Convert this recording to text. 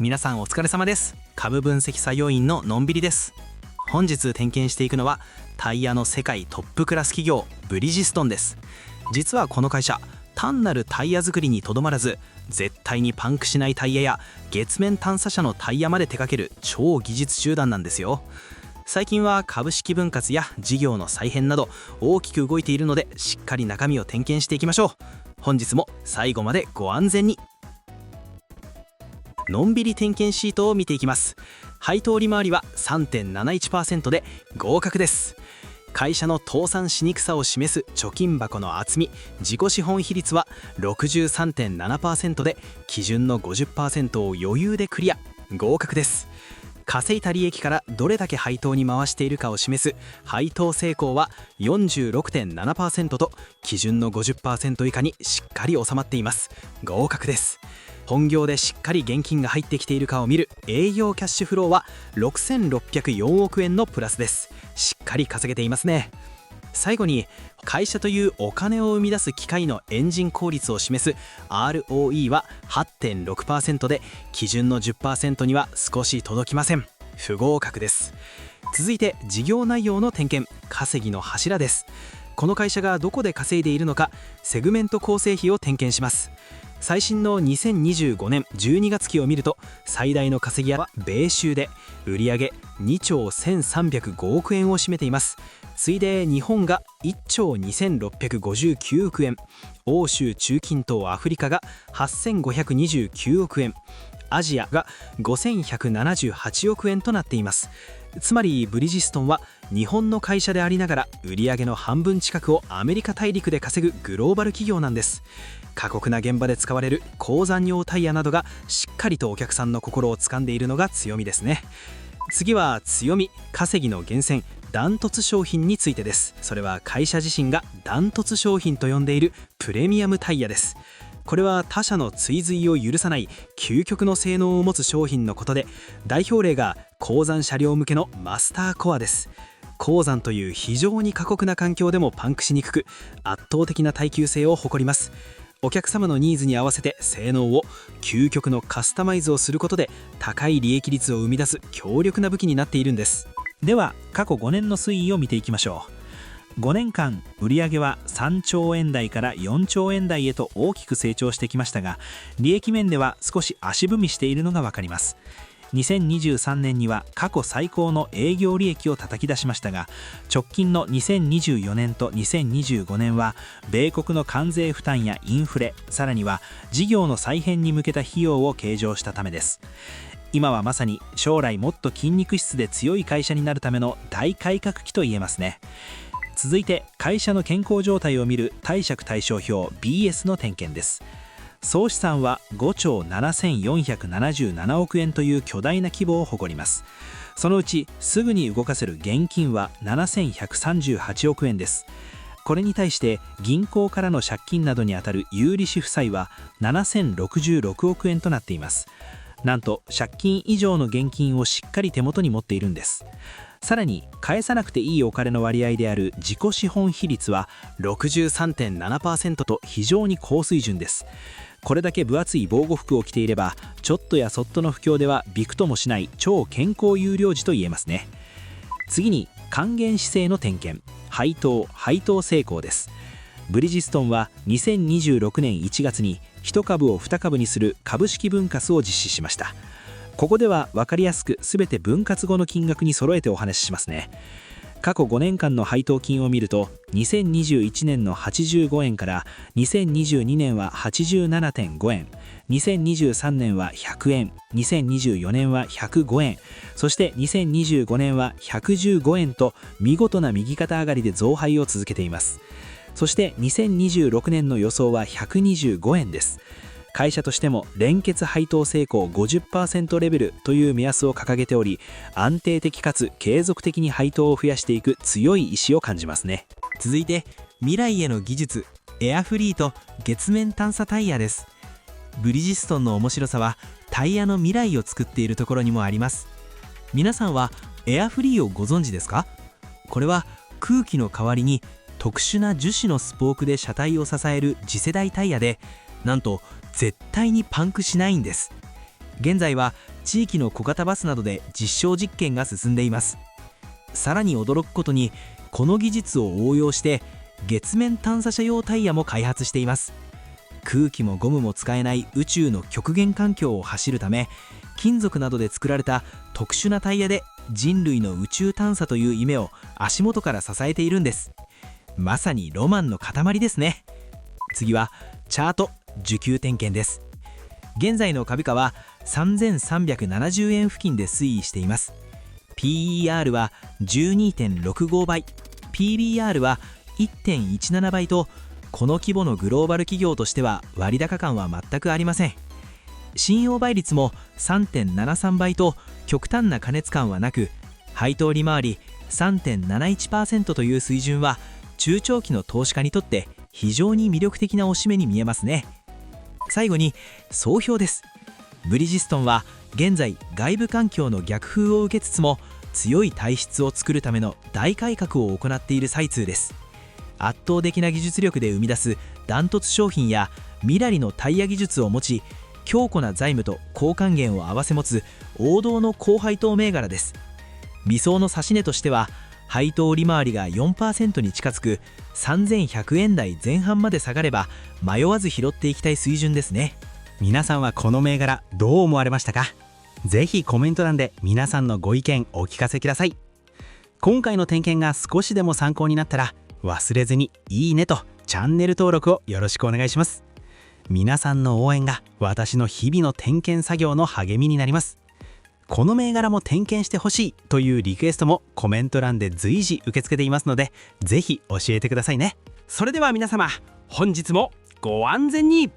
皆さんお疲れ様です。株分析作業員ののんびりです。本日点検していくのはタイヤの世界トップクラス企業ブリヂストンです。実はこの会社、単なるタイヤ作りにとどまらず、絶対にパンクしないタイヤや月面探査車のタイヤまで手掛ける超技術集団なんですよ。最近は株式分割や事業の再編など大きく動いているので、しっかり中身を点検していきましょう。本日も最後までご安全に。のんびり点検シートを見ていきます。配当利回りは 3.71% で合格です。会社の倒産しにくさを示す貯金箱の厚み、自己資本比率は 63.7% で基準の 50% を余裕でクリア、合格です。稼いだ利益からどれだけ配当に回しているかを示す配当成功は 46.7% と基準の 50% 以下にしっかり収まっています。合格です。本業でしっかり現金が入ってきているかを見る営業キャッシュフローは6604億円のプラスです。しっかり稼げていますね。最後に、会社というお金を生み出す機械のエンジン効率を示す ROE は 8.6% で基準の 10% には少し届きません。不合格です。続いて事業内容の点検、稼ぎの柱です。この会社がどこで稼いでいるのか、セグメント構成比を点検します。最新の2025年12月期を見ると、最大の稼ぎは米州で売上2兆1305億円を占めています。次いで日本が1兆2659億円、欧州中近東アフリカが8529億円、アジアが5178億円となっています。つまりブリヂストンは日本の会社でありながら、売上の半分近くをアメリカ大陸で稼ぐグローバル企業なんです。過酷な現場で使われる高残尿タイヤなどがしっかりとお客さんの心を掴んでいるのが強みですね。次は強み、稼ぎの源泉、ダントツ商品についてです。それは会社自身がダントツ商品と呼んでいるプレミアムタイヤです。これは他社の追随を許さない究極の性能を持つ商品のことで、代表例が鉱山車両向けのマスターコアです。鉱山という非常に過酷な環境でもパンクしにくく、圧倒的な耐久性を誇ります。お客様のニーズに合わせて性能を究極のカスタマイズをすることで、高い利益率を生み出す強力な武器になっているんです。では過去5年の推移を見ていきましょう。5年間売上は3兆円台から4兆円台へと大きく成長してきましたが、利益面では少し足踏みしているのが分かります。2023年には過去最高の営業利益を叩き出しましたが、直近の2024年と2025年は米国の関税負担やインフレ、さらには事業の再編に向けた費用を計上したためです。今はまさに将来もっと筋肉質で強い会社になるための大改革期と言えますね。続いて会社の健康状態を見る貸借対照表 BS の点検です。総資産は5兆7477億円という巨大な規模を誇ります。そのうちすぐに動かせる現金は7138億円です。これに対して銀行からの借金などにあたる有利子負債は7066億円となっています。なんと借金以上の現金をしっかり手元に持っているんです。さらに返さなくていいお金の割合である自己資本比率は 63.7% と非常に高水準です。これだけ分厚い防護服を着ていれば、ちょっとやそっとの不況ではびくともしない超健康優良児と言えますね。次に還元姿勢の点検、配当成功です。ブリヂストンは2026年1月に1株を2株にする株式分割を実施しました。ここでは分かりやすく全て分割後の金額に揃えてお話ししますね。過去5年間の配当金を見ると、2021年の85円から2022年は 87.5 円、2023年は100円、2024年は105円、そして2025年は115円と見事な右肩上がりで増配を続けています。そして2026年の予想は125円です。会社としても連結配当成功 50% レベルという目安を掲げており、安定的かつ継続的に配当を増やしていく強い意志を感じますね。続いて未来への技術、エアフリーと月面探査タイヤです。ブリヂストンの面白さはタイヤの未来を作っているところにもあります。皆さんはエアフリーをご存知ですか？これは空気の代わりに特殊な樹脂のスポークで車体を支える次世代タイヤで、なんと絶対にパンクしないんです。現在は地域の小型バスなどで実証実験が進んでいます。さらに驚くことに、この技術を応用して月面探査車用タイヤも開発しています。空気もゴムも使えない宇宙の極限環境を走るため、金属などで作られた特殊なタイヤで人類の宇宙探査という夢を足元から支えているんです。まさにロマンの塊ですね。次はチャート需給点検です。現在の株価は3370円付近で推移しています。 PER は 12.65 倍、 PBR は 1.17 倍と、この規模のグローバル企業としては割高感は全くありません。信用倍率も 3.73 倍と極端な過熱感はなく、配当利回り 3.71% という水準は中長期の投資家にとって非常に魅力的なおしめに見えますね。最後に総評です。ブリヂストンは現在外部環境の逆風を受けつつも強い体質を作るための大改革を行っている最中です。圧倒的な技術力で生み出すダントツ商品やミラリのタイヤ技術を持ち、強固な財務と高還元を併せ持つ王道の高配当銘柄です。理想の指し値としては、配当利回りが 4% に近づく3100円台前半まで下がれば迷わず拾っていきたい水準ですね。皆さんはこの銘柄どう思われましたか？ぜひコメント欄で皆さんのご意見お聞かせください。今回の点検が少しでも参考になったら、忘れずにいいねとチャンネル登録をよろしくお願いします。皆さんの応援が私の日々の点検作業の励みになります。この銘柄も点検してほしいというリクエストもコメント欄で随時受け付けていますので、ぜひ教えてくださいね。それでは皆様、本日もご安全に。